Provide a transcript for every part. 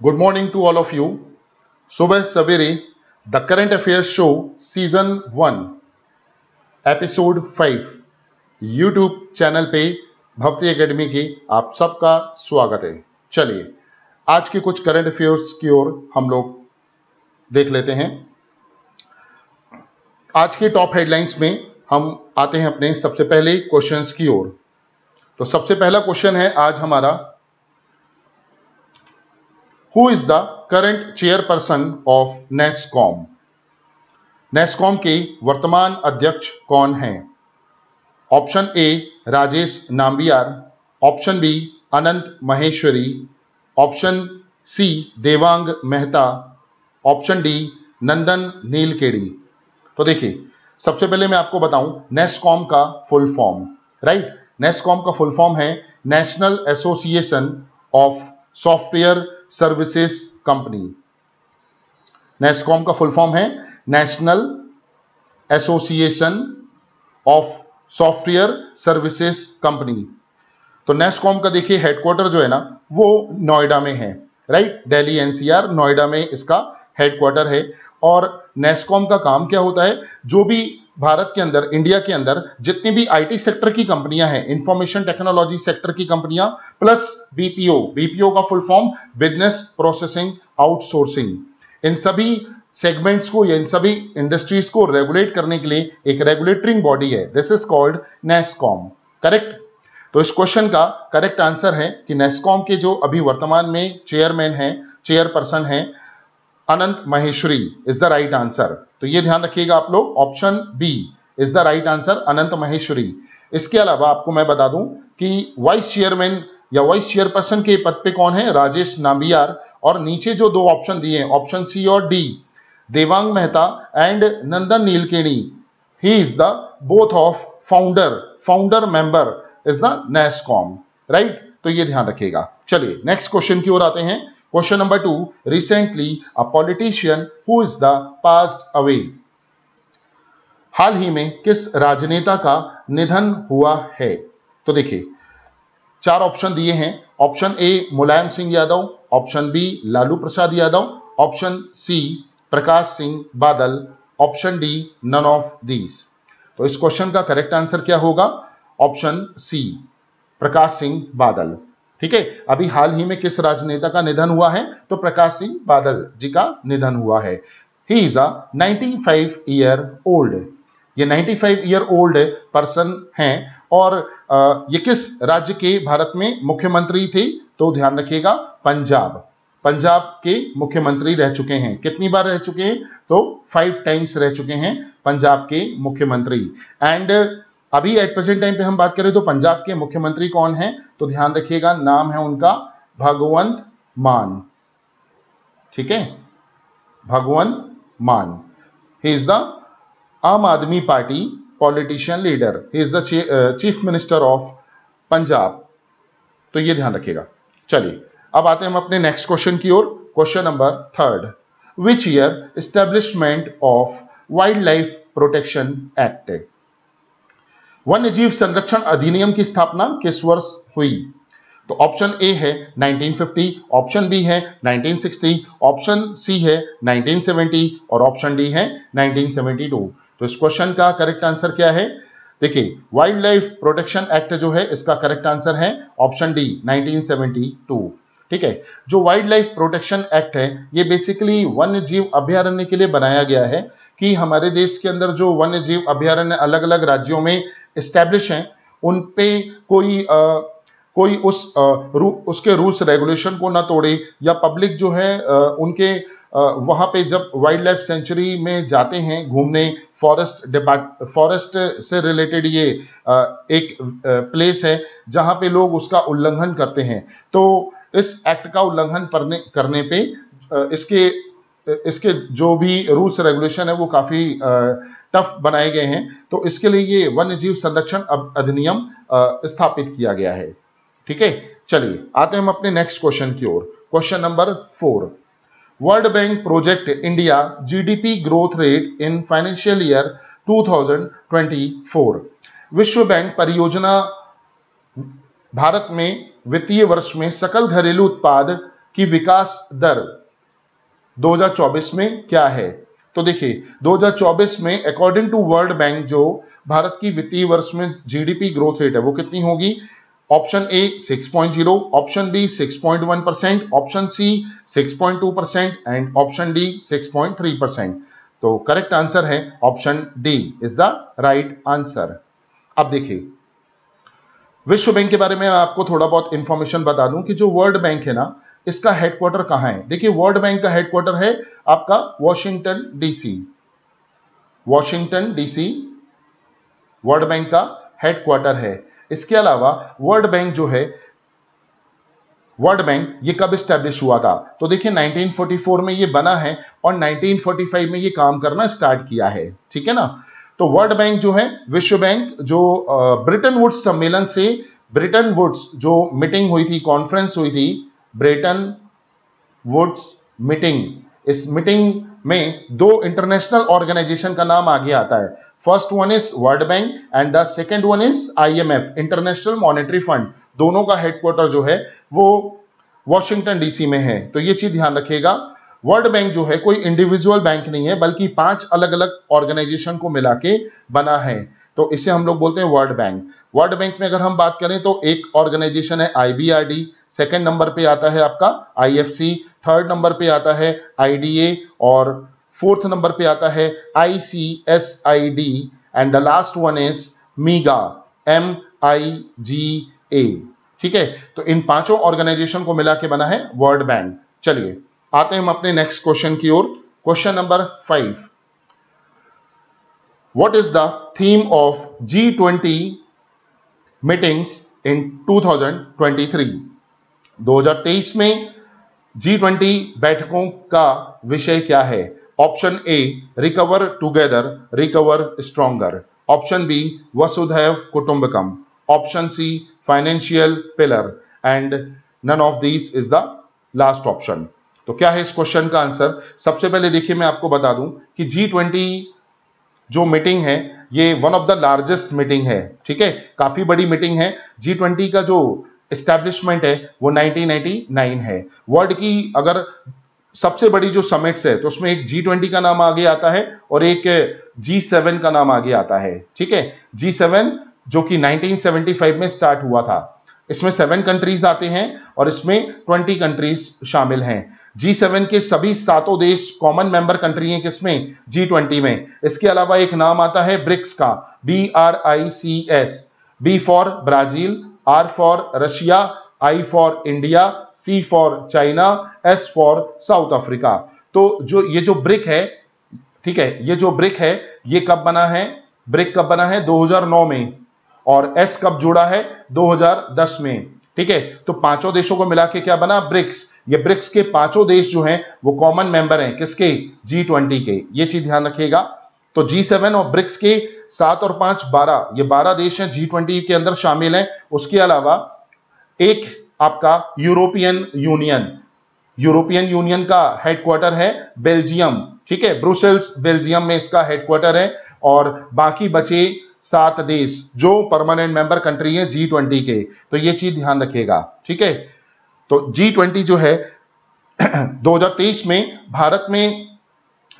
Good morning to all of you. सुबह सवेरे the current affairs show season 1 episode 5 YouTube channel पे Bhakti academy के आप सबका स्वागत है। चलिए आज के कुछ करंट अफेयर्स की ओर हम लोग देख लेते हैं। आज के टॉप हेडलाइंस में हम आते हैं अपने सबसे पहले क्वेश्चंस की ओर। तो सबसे पहला क्वेश्चन है आज हमारा, Who is the current chairperson of NASSCOM? NASSCOM के वर्तमान अध्यक्ष कौन हैं? Option A Rajesh Nambiar, option B Anant Maheshwari, option C Devang Mehta, option D Nandan Nilekani. तो देखिए, सबसे पहले मैं आपको बताऊं NASSCOM का फुल फॉर्म, राइट। NASSCOM का फुल फॉर्म है national association of software services company. NASSCOM का फुल फॉर्म है national association of software services company. तो NASSCOM का देखिए हेडक्वार्टर जो है ना वो नोएडा में है, राइट। दिल्ली एनसीआर नोएडा में इसका हेडक्वार्टर है। और NASSCOM का काम क्या होता है, जो भी भारत के अंदर, इंडिया के अंदर जितनी भी आईटी सेक्टर की कंपनियां हैं, इंफॉर्मेशन टेक्नोलॉजी सेक्टर की कंपनियां, प्लस बीपीओ का full form business processing outsourcing, इन सभी सेगमेंट्स को या इन सभी इंडस्ट्रीज को रेगुलेट करने के लिए एक रेगुलेटरिंग बॉडी है। This is called NASSCOM, correct. तो इस क्वेश्चन का करेक्ट आंसर है कि NASSCOM के जो अभी वर्तमान में चेयरपर्सन है Anant Maheshwari is the right answer. तो ये ध्यान रखिएगा आप लोग, option B is the right answer, Anant Maheshwari. इसके अलावा आपको मैं बता दूं कि वाइस चेयरमैन या वाइस चेयरपर्सन के पद पे कौन है, राजेश नाम्बियार। और नीचे जो दो ऑप्शन दिए हैं, ऑप्शन सी और D, Devang Mehta and Nandan Nilekani, he is the both of founder member is the NASSCOM, right. तो ये ध्यान रखिएगा। चलिए नेक्स्ट क्वेश्चन की ओर आते हैं। Question number 2, recently a politician who is the passed away. हाल ही में किस राजनेता का निधन हुआ है? तो देखिए, चार ऑप्शन दिए हैं। Option A Mulayam Singh Yadav, option B Lalu Prasad Yadav, option C Prakash Singh Badal, option D none of these. तो इस क्वेश्चन का करेक्ट आंसर क्या होगा? ऑप्शन सी प्रकाश सिंह बादल, ठीक है। अभी हाल ही में किस राजनेता का निधन हुआ है? तो प्रकाश सिंह बादल जी का निधन हुआ है। He is a 95 year old, ये 95 ईयर ओल्ड पर्सन हैं। और ये किस राज्य के भारत में मुख्यमंत्री थे? तो ध्यान रखिएगा, पंजाब के मुख्यमंत्री रह चुके हैं। कितनी बार रह चुके हैं? तो 5 टाइम्स रह चुके हैं पंजाब के मुख्यमंत्री। एंड अभी एट प्रेजेंट टाइम पे हम बात करें तो पंजाब के मुख्यमंत्री कौन हैं? तो ध्यान रखिएगा, नाम है उनका भगवंत मान, ठीक है, भगवंत मान। ही इज द आम आदमी party politician leader, he is the chief minister of Punjab. तो ये ध्यान रखिएगा। चलिए अब आते हैं हम अपने नेक्स्ट क्वेश्चन की ओर। Question number 3, which year establishment of wildlife protection act. वन्य जीव संरक्षण अधिनियम की स्थापना किस वर्ष हुई? तो ऑप्शन ए है 1950, ऑप्शन बी है 1960, ऑप्शन सी है 1970 और ऑप्शन डी है 1972। तो इस क्वेश्चन का करेक्ट आंसर क्या है? देखिए, वाइल्ड लाइफ प्रोटेक्शन एक्ट जो है इसका करेक्ट आंसर है ऑप्शन डी 1972, ठीक है। जो वाइल्ड लाइफ प्रोटेक्शन एक्ट है ये बेसिकली वन्य जीव अभयारण्य के लिए बनाया गया है कि हमारे देश के अंदर जो वन्य जीव अभयारण्य अलग अलग राज्यों में एस्टैब्लिश हैं, उन पे कोई उसके रूल्स रेगुलेशन को ना तोड़े, या पब्लिक जो है उनके वहां पे जब वाइल्ड लाइफ सेंचुरी में जाते हैं घूमने, फॉरेस्ट से रिलेटेड ये एक प्लेस है जहां पे लोग उसका उल्लंघन करते हैं। तो इस एक्ट का उल्लंघन करने पे इसके जो भी रूल्स रेगुलेशन है वो काफी टफ बनाए गए हैं। तो इसके लिए ये वन्य जीव संरक्षण अधिनियम स्थापित किया गया है, ठीक है। चलिए आते हैं हम अपने नेक्स्ट क्वेश्चन की ओर। Question number 4, world bank project India GDP growth rate in financial year 2024। विश्व बैंक परियोजना भारत में वित्तीय वर्ष में सकल घरेलू उत्पाद कि विकास दर 2024 में क्या है। तो देखिए 2024 में अकॉर्डिंग टू वर्ल्ड बैंक जो भारत की वित्तीय वर्ष में जीडीपी ग्रोथ रेट है वो कितनी होगी। Option A 6.0, option B 6.1%, option C 6.2% and option D 6.3%। तो करेक्ट आंसर है option D is the right answer. अब देखिए विश्व बैंक के बारे में आपको थोड़ा बहुत इंफॉर्मेशन बता दूं कि जो वर्ल्ड बैंक है ना, इसका हेडक्वार्टर कहां है। देखिए वर्ल्ड बैंक का हेडक्वार्टर है आपका Washington DC. Washington DC world bank का हेडक्वार्टर है। इसके अलावा वर्ल्ड बैंक जो है, वर्ल्ड बैंक ये कब स्टैब्लिश हुआ था। तो देखिए 1944 में ये बना है और 1945 में ये काम करना स्टार्ट किया है, ठीक है ना। तो वर्ल्ड बैंक जो है, विश्व बैंक जो ब्रिटन वुड्स सम्मेलन से, ब्रिटन वुड्स जो मीटिंग हुई थी, कॉन्फ्रेंस हुई थी, ब्रिटन वुड्स मीटिंग, इस मीटिंग में दो इंटरनेशनल ऑर्गेनाइजेशन का नाम आगे आता है। First one is world bank and the second one is IMF, international monetary fund. दोनों का हेडक्वार्टर जो है वो वॉशिंगटन डीसी में है। तो ये चीज ध्यान रखिएगा, वर्ल्ड बैंक जो है कोई इंडिविजुअल बैंक नहीं है, बल्कि 5 अलग अलग ऑर्गेनाइजेशन को मिला के बना है। तो इसे हम लोग बोलते हैं वर्ल्ड बैंक। वर्ल्ड बैंक में अगर हम बात करें तो एक ऑर्गेनाइजेशन है आईबीआरडी, सेकंड नंबर पे आता है आपका आईएफसी, थर्ड नंबर पे आता है आईडीए और फोर्थ नंबर पे आता है ICSID and the last one is MIGA, MIGA। ठीक है, तो इन पांचों ऑर्गेनाइजेशन को मिला के बना है वर्ल्ड बैंक। चलिए आते हैं हम अपने नेक्स्ट क्वेश्चन की ओर। Question number 5, what is the theme of G20 meetings in 2023। 2023 में G20 बैठकों का विषय क्या है। Option A recover together, recover stronger, option B वसुधैव कुटुंबकम, option C financial pillar and none of these is the last option. तो क्या है इस क्वेश्चन का आंसर। सबसे पहले देखिए मैं आपको बता दूं कि G20 जो मीटिंग है ये one of the largest meeting है, ठीक है, काफी बड़ी मीटिंग है। G20 का जो एस्टैब्लिशमेंट है वो 1989 है। वर्ल्ड की अगर सबसे बड़ी जो समिट्स है तो उसमें एक G20 का नाम आगे आता है और एक G7 का नाम आगे आता है, ठीक है। G7 जो कि 1975 में स्टार्ट हुआ था, इसमें 7 कंट्रीज आते हैं और इसमें 20 कंट्रीज शामिल हैं। G7 के सभी 7 देश कॉमन मेंबर कंट्री हैं किसमें, G20 में। इसके अलावा एक नाम आता है ब्रिक्स का, BRICS, B for Brazil, R for Russia, I for India, C for China, S for south Africa. तो ये जो ब्रिक है, ठीक है, ये जो ब्रिक है ये कब बना है, ब्रिक कब बना है 2009 में, और S कब जुड़ा है 2010 में, ठीक है। तो पांचों देशों को मिला के क्या बना, ब्रिक्स। ये ब्रिक्स के पांचों देश जो हैं वो कॉमन मेंबर हैं किसके, G20 के। ये चीज ध्यान रखिएगा। तो G7 और ब्रिक्स के 7 और 5 12, ये 12 देश हैं G20 के अंदर शामिल हैं। उसके अलावा एक आपका यूरोपियन यूनियन, यूरोपियन यूनियन का हेडक्वार्टर है बेल्जियम, ठीक है, ब्रुसेल्स बेल्जियम में इसका हेडक्वार्टर है। और बाकी बचे 7 देश जो परमानेंट मेंबर कंट्री है G20 के। तो ये चीज ध्यान रखिएगा, ठीक है। तो G20 जो है 2023 में भारत में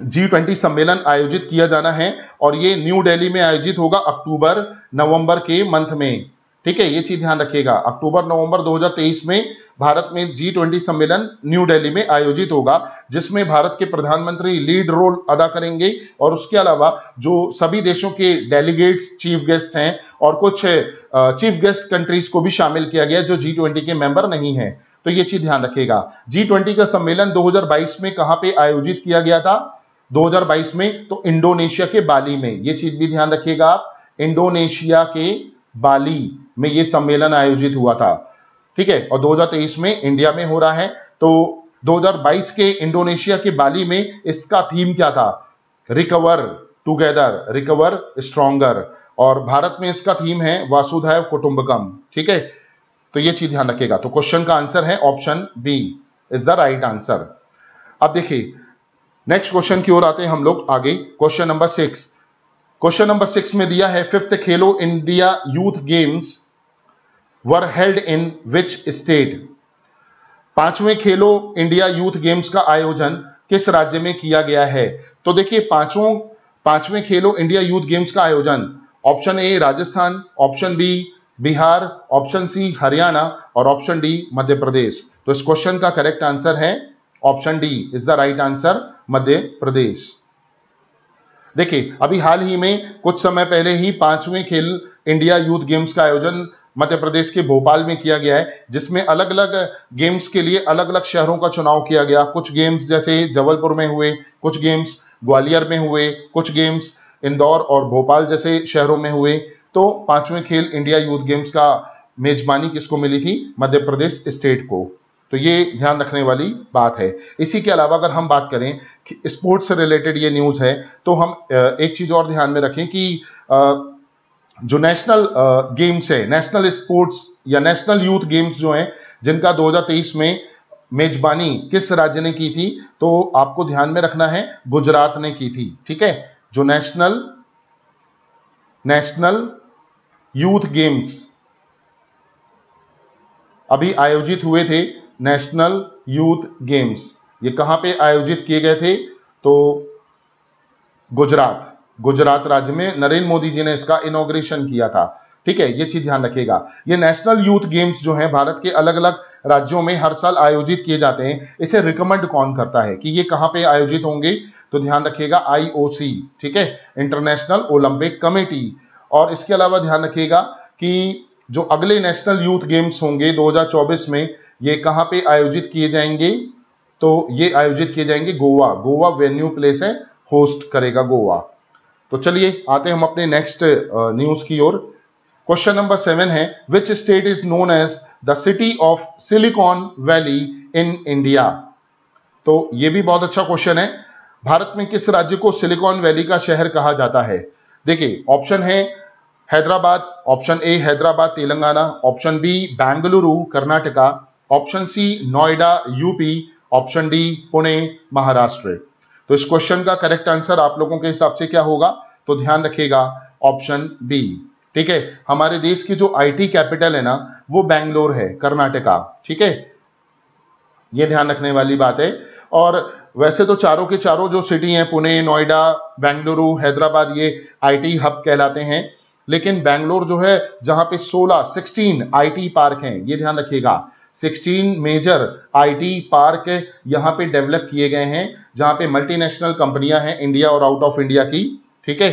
G20 सम्मेलन आयोजित किया जाना है और ये न्यू दिल्ली में आयोजित होगा अक्टूबर नवंबर के मंथ में, ठीक है। ये चीज ध्यान रखिएगा, अक्टूबर नवंबर 2023 में भारत में G20 सम्मेलन न्यू दिल्ली में आयोजित होगा, जिसमें भारत के प्रधानमंत्री लीड रोल अदा करेंगे। और उसके अलावा जो सभी देशों के डेलीगेट्स, चीफ गेस्ट हैं और कुछ चीफ गेस्ट कंट्रीज को भी शामिल किया गया जो G20 के मेंबर नहीं है। तो ये चीज ध्यान रखिएगा। G20 का सम्मेलन 2022 में कहां पे आयोजित किया गया था, 2022 में तो इंडोनेशिया के बाली में। ये चीज भी ध्यान रखिएगा आप, इंडोनेशिया के बाली में ये सम्मेलन आयोजित हुआ था, ठीक है। और 2023 में इंडिया में हो रहा है। तो 2022 के इंडोनेशिया के बाली में इसका थीम क्या था, रिकवर टुगेदर, रिकवर स्ट्रॉन्गर। और भारत में इसका थीम है वासुधैव कुटुंबकम, ठीक है। तो ये चीज ध्यान रखिएगा। तो क्वेश्चन का आंसर है option B is the right answer. अब देखिए नेक्स्ट क्वेश्चन की ओर आते हैं हम लोग आगे। क्वेश्चन नंबर 6, क्वेश्चन नंबर 6 में दिया है 5th Khelo India youth games were held in which state. पांचवें खेलो इंडिया यूथ गेम्स का आयोजन किस राज्य में किया गया है? तो देखिए पांचवें खेलो इंडिया यूथ गेम्स का आयोजन option A Rajasthan, option B Bihar, option C Haryana और ऑप्शन डी मध्य प्रदेश। तो इस क्वेश्चन का करेक्ट आंसर है option D is the right answer, Madhya Pradesh. देखिए अभी हाल ही में कुछ समय पहले ही पांचवें खेल इंडिया यूथ गेम्स का आयोजन मध्य प्रदेश के भोपाल में किया गया है, जिसमें अलग अलग गेम्स के लिए अलग अलग शहरों का चुनाव किया गया। कुछ गेम्स जैसे जबलपुर में हुए, कुछ गेम्स ग्वालियर में हुए, कुछ गेम्स इंदौर और भोपाल जैसे शहरों में हुए। तो पांचवें खेल इंडिया यूथ गेम्स का मेजबानी किसको मिली थी? मध्य प्रदेश स्टेट को। तो ये ध्यान रखने वाली बात है। इसी के अलावा अगर हम बात करें कि स्पोर्ट्स से रिलेटेड ये न्यूज है, तो हम एक चीज और ध्यान में रखें कि जो नेशनल गेम्स है, नेशनल स्पोर्ट्स या नेशनल यूथ गेम्स जो हैं, जिनका 2023 में मेजबानी किस राज्य ने की थी? तो आपको ध्यान में रखना है गुजरात ने की थी। ठीक है, जो नेशनल यूथ गेम्स अभी आयोजित हुए थे, नेशनल यूथ गेम्स ये कहां पे आयोजित किए गए थे? तो गुजरात राज्य में नरेंद्र मोदी जी ने इसका इनॉग्रेशन किया था। ठीक है, ये चीज ध्यान रखिएगा। ये नेशनल यूथ गेम्स जो है भारत के अलग अलग राज्यों में हर साल आयोजित किए जाते हैं। इसे रिकमेंड कौन करता है कि ये कहां पे आयोजित होंगे? तो ध्यान रखिएगा IOC, ठीक है, इंटरनेशनल ओलंपिक कमेटी। और इसके अलावा ध्यान रखिएगा कि जो अगले नेशनल यूथ गेम्स होंगे 2024 में, ये कहां पे आयोजित किए जाएंगे? तो ये आयोजित किए जाएंगे गोवा वेन्यू प्लेस है, होस्ट करेगा गोवा। तो चलिए आते हैं हम अपने नेक्स्ट न्यूज की ओर। क्वेश्चन नंबर 7 है, which state is known as the city of Silicon Valley in India? तो ये भी बहुत अच्छा क्वेश्चन है। भारत में किस राज्य को सिलिकॉन वैली का शहर कहा जाता है? देखिए ऑप्शन है Hyderabad, option A Hyderabad Telangana, option B Bengaluru Karnataka, option C Noida UP, option D Pune Maharashtra. तो इस क्वेश्चन का करेक्ट आंसर आप लोगों के हिसाब से क्या होगा? तो ध्यान रखिएगा ऑप्शन बी। ठीक है, हमारे देश की जो IT कैपिटल है ना, वो बेंगलोर है, कर्नाटका। ठीक है, ये ध्यान रखने वाली बात है। और वैसे तो चारों के चारों जो सिटी हैं, पुणे, नोएडा, बेंगलुरु, हैदराबाद, ये IT हब कहलाते हैं। लेकिन बेंगलोर जो है, जहां पे 16 IT पार्क हैं, ये ध्यान रखिएगा, 16 मेजर IT पार्क यहां पे डेवलप किए गए हैं, जहां पे मल्टीनेशनल कंपनियां हैं इंडिया और आउट ऑफ इंडिया की। ठीक है,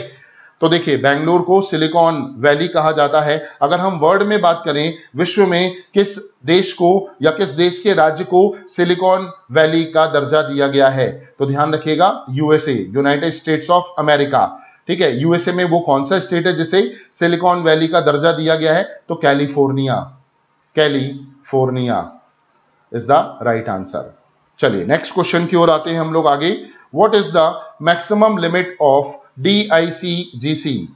तो देखिए बेंगलोर को सिलिकॉन वैली कहा जाता है। अगर हम वर्ल्ड में बात करें, विश्व में किस देश को या किस देश के राज्य को सिलिकॉन वैली का दर्जा दिया गया है? तो ध्यान रखिएगा USA, United states of America. ठीक है, USA में वो कौन सा स्टेट है जिसे सिलिकॉन वैली का दर्जा दिया गया है? तो California is the right answer. चलिए नेक्स्ट क्वेश्चन की ओर आते हैं हम लोग आगे। What is the maximum limit of DICGC?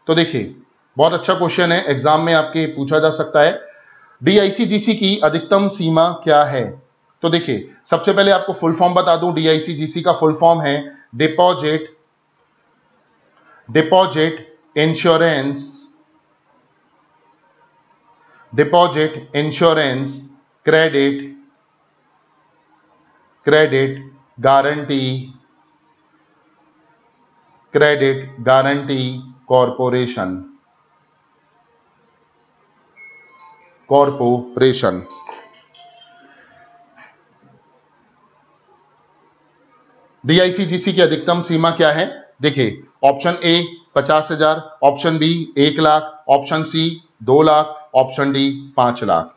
तो देखिए बहुत अच्छा क्वेश्चन है, एग्जाम में आपके पूछा जा सकता है। DICGC की अधिकतम सीमा क्या है? तो देखिए सबसे पहले आपको फुल फॉर्म बता दूं, DICGC का फुल फॉर्म है deposit insurance credit guarantee corporation. DICGC की अधिकतम सीमा क्या है? देखिए option A 50,000, option B 1 lakh, option C 2 lakh, option D 5 lakh.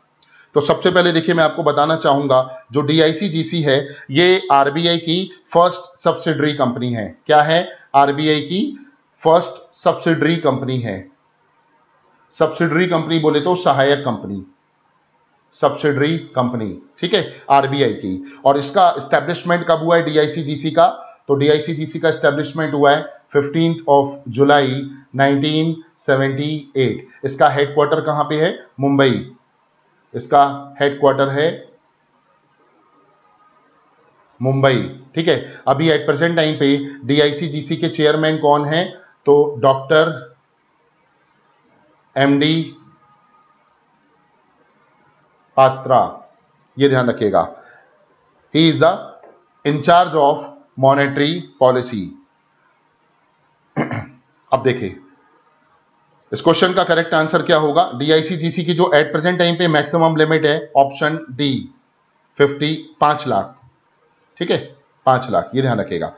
तो सबसे पहले देखिए मैं आपको बताना चाहूंगा, जो DICGC है ये RBI की फर्स्ट सब्सिडरी कंपनी है। क्या है? RBI की फर्स्ट सब्सिडरी कंपनी है। सब्सिडरी कंपनी बोले तो सहायक कंपनी, सब्सिडरी कंपनी। ठीक है, RBI की। और इसका एस्टेब्लिशमेंट कब हुआ है DICGC का? तो DICGC का एस्टेब्लिशमेंट हुआ है 15 जुलाई 1978। इसका हेडक्वार्टर कहां पे है? मुंबई। इसका हेडक्वार्टर है मुंबई। ठीक है, अभी एट प्रेजेंट टाइम पे DICGC के चेयरमैन कौन है? तो डॉक्टर MD पात्रा। ये ध्यान रखिएगा। He is the incharge of monetary policy. अब देखिए इस क्वेश्चन का करेक्ट आंसर क्या होगा। DICGC की जो एट प्रेजेंट टाइम पे मैक्सिमम लिमिट है ऑप्शन डी 5 लाख, ठीक है 5 लाख, ये ध्यान रखिएगा।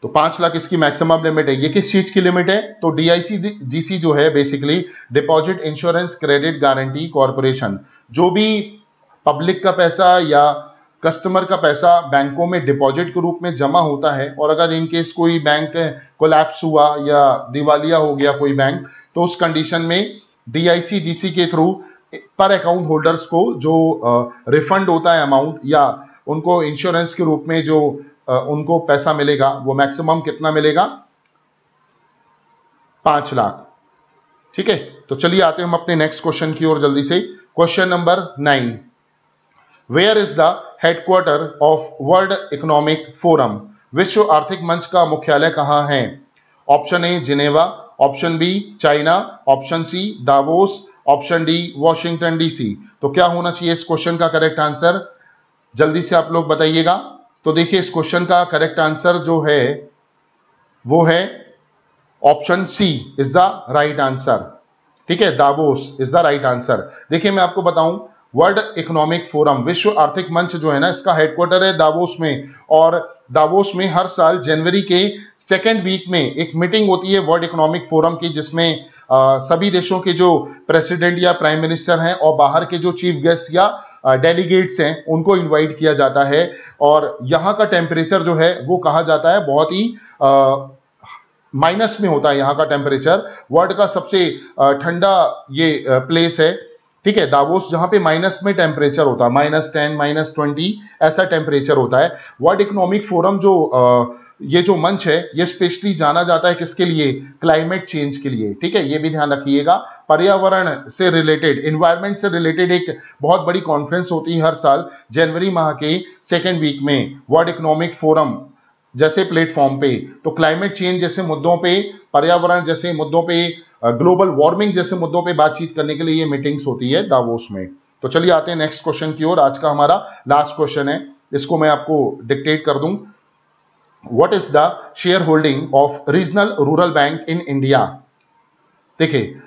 तो 5 लाख इसकी मैक्सिमम लिमिट है। ये किस चीज की लिमिट है? तो DICGC जो है basically deposit insurance credit guarantee corporation, जो भी पब्लिक का पैसा या कस्टमर का पैसा बैंकों में डिपॉजिट के रूप में जमा होता है, और अगर इनकेस कोई बैंक कोलैप्स हुआ या दिवालिया हो गया कोई बैंक, तो उस कंडीशन में DICGC के थ्रू पर अकाउंट होल्डर्स को जो रिफंड होता है अमाउंट, या उनको इंश्योरेंस के रूप में जो उनको पैसा मिलेगा, वो मैक्सिमम कितना मिलेगा? 5 लाख, ठीक है। तो चलिए आते हैं हम अपने नेक्स्ट क्वेश्चन की ओर जल्दी से। Question number 9, where is the headquarter of World Economic Forum? विश्व आर्थिक मंच का मुख्यालय कहां है? Option A Geneva, option B China, option C Davos, option D Washington DC। तो क्या होना चाहिए इस क्वेश्चन का करेक्ट आंसर? जल्दी से आप लोग बताइएगा। तो देखिए इस क्वेश्चन का करेक्ट आंसर जो है वो है option C is the right answer, ठीक है, Davos is the right answer. देखिए मैं आपको बताऊं, वर्ल्ड इकोनॉमिक फोरम, विश्व आर्थिक मंच जो है ना, इसका हेडक्वार्टर है दावोस में, और दावोस में हर साल जनवरी के सेकेंड वीक में एक मीटिंग होती है वर्ल्ड इकोनॉमिक फोरम की, जिसमें सभी देशों के जो प्रेसिडेंट या प्राइम मिनिस्टर हैं और बाहर के जो चीफ गेस्ट या डेलीगेट्स हैं उनको इनवाइट किया जाता है। और यहाँ का टेम्परेचर जो है वो कहा जाता है बहुत ही माइनस में होता है। यहाँ का टेम्परेचर वर्ल्ड का सबसे ठंडा ये प्लेस है, ठीक है, दावोस, जहां पे माइनस में टेम्परेचर होता है, -10 -20 ऐसा टेम्परेचर होता है। वर्ल्ड इकोनॉमिक फोरम जो ये जो मंच है ये स्पेशली जाना जाता है किसके लिए? क्लाइमेट चेंज के लिए, ठीक है, ये भी ध्यान रखिएगा। पर्यावरण से रिलेटेड, एनवायरमेंट से रिलेटेड एक बहुत बड़ी कॉन्फ्रेंस होती है हर साल जनवरी माह के सेकेंड वीक में वर्ल्ड इकोनॉमिक फोरम जैसे प्लेटफॉर्म पे। तो क्लाइमेट चेंज जैसे मुद्दों पे, पर्यावरण जैसे मुद्दों पे, ग्लोबल वार्मिंग जैसे मुद्दों पे बातचीत करने के लिए ये मीटिंग्स होती है दावोस में। तो चलिए आते हैं नेक्स्ट क्वेश्चन की ओर। आज का हमारा लास्ट क्वेश्चन है, इसको मैं आपको डिक्टेट कर दूं। What is the share holding of regional rural bank in India? देखिए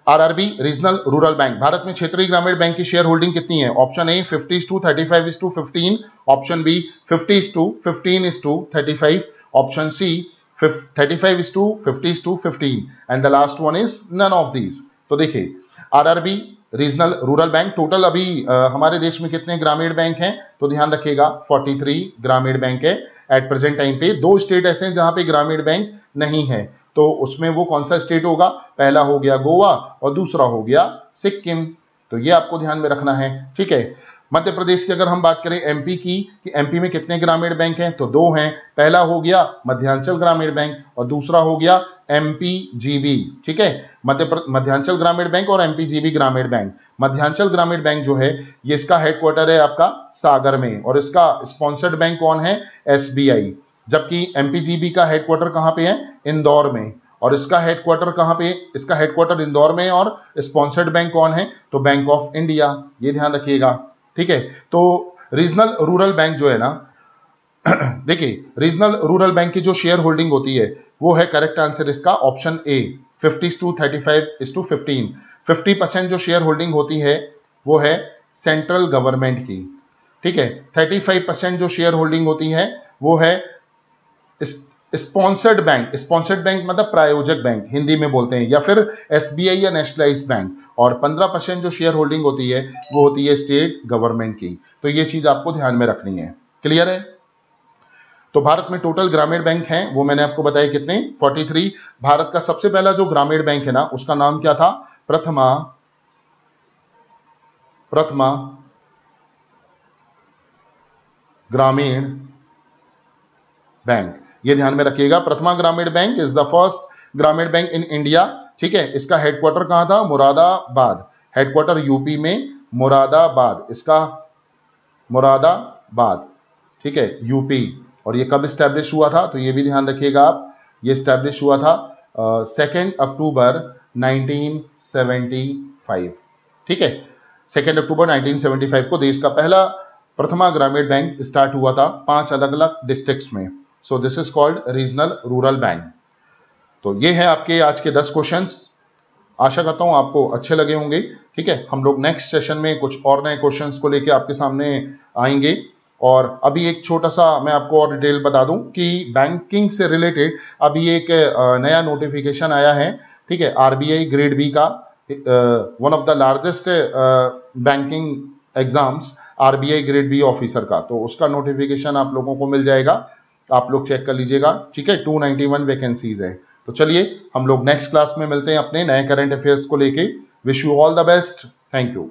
RRB रीजनल रूरल बैंक, भारत में क्षेत्रीय ग्रामीण बैंक की शेयर होल्डिंग कितनी है? Option A 50:35:15, option B 50:15:35, option C 35:50:15, and the last one is none of these. तो देखिए RRB regional rural bank, total अभी हमारे देश में कितने ग्रामीण बैंक हैं? तो ध्यान रखिएगा 43 ग्रामीण बैंक है एट प्रेजेंट टाइम पे। 2 स्टेट ऐसे हैं जहां पे ग्रामीण बैंक नहीं है, तो उसमें वो कौन सा स्टेट होगा? पहला हो गया गोवा और दूसरा हो गया सिक्किम। तो ये आपको ध्यान में रखना है, ठीक है। मध्य प्रदेश की अगर हम बात करें MP की, कि MP में कितने ग्रामीण बैंक हैं? तो 2 हैं। पहला हो गया मध्यांचल ग्रामीण बैंक और दूसरा हो गया MPGB, ठीक है, मध्यांचल ग्रामीण बैंक और MPGB ग्रामीण बैंक। मध्यांचल ग्रामीण बैंक जो है ये इसका हेडक्वार्टर है आपका सागर में, और इसका स्पॉन्सर्ड बैंक कौन है? SBI। जबकि MPGB का हेडक्वार्टर कहां पे है? इंदौर में। और इसका हेडक्वार्टर कहां पे? इसका हेडक्वार्टर इंदौर में, और स्पॉन्सर्ड बैंक कौन है? तो बैंक ऑफ इंडिया, ये ध्यान रखिएगा, ठीक है। तो रीजनल रूरल बैंक जो है ना देखिए रीजनल रूरल बैंक की जो शेयर होल्डिंग होती है वो है, करेक्ट आंसर इसका ऑप्शन ए 50:35:15। 50% जो शेयर होल्डिंग होती है वो है सेंट्रल गवर्नमेंट की, ठीक है। 35% जो शेयर होल्डिंग होती है वो है स्पॉन्सर्ड बैंक। स्पॉन्सर्ड बैंक मतलब प्रायोजक बैंक हिंदी में बोलते हैं, या फिर SBI या नेशनलाइज्ड बैंक। और 15% जो शेयर होल्डिंग होती है वो होती है स्टेट गवर्नमेंट की। तो ये चीज आपको ध्यान में रखनी है, क्लियर है। तो भारत में टोटल ग्रामीण बैंक हैं वो मैंने आपको बताया कितने? 43। भारत का सबसे पहला जो ग्रामीण बैंक है ना उसका नाम क्या था? प्रथमा ग्रामीण बैंक, ये ध्यान में रखिएगा। प्रथमा ग्रामीण बैंक इज द फर्स्ट ग्रामीण बैंक इन इंडिया, ठीक है। इसका हेडक्वार्टर कहां था? मुरादाबाद। हेडक्वार्टर यूपी में मुरादाबाद, इसका मुरादाबाद, ठीक है, यूपी। और ये कब स्टैब्लिश हुआ था? तो ये भी ध्यान रखिएगा आप, ये स्टैब्लिश हुआ था 2 अक्टूबर 1975, ठीक है। 2 अक्टूबर 1975 को देश का पहला प्रथमा ग्रामीण बैंक स्टार्ट हुआ था 5 अलग अलग डिस्ट्रिक्ट्स में। So this is called regional rural bank. तो ये है आपके आज के 10 क्वेश्चंस। आशा करता हूं आपको अच्छे लगे होंगे। ठीक है, हम लोग नेक्स्ट सेशन में कुछ और नए क्वेश्चंस को लेके आपके सामने आएंगे। और अभी एक छोटा सा मैं आपको और डिटेल बता दूं कि बैंकिंग से रिलेटेड अभी एक नया नोटिफिकेशन आया है। ठीक है, आरबीआई ग्रेड बी का, one of the largest banking exams, RBI grade B officer का, तो उसका नोटिफिकेशन आप लोगों को मिल जाएगा। आप लोग चेक कर लीजिएगा। ठीक है, 291 वैकेंसीज है। तो चलिए हम लोग नेक्स्ट क्लास में मिलते हैं अपने नए करंट अफेयर्स को लेके। Wish you all the best. Thank you.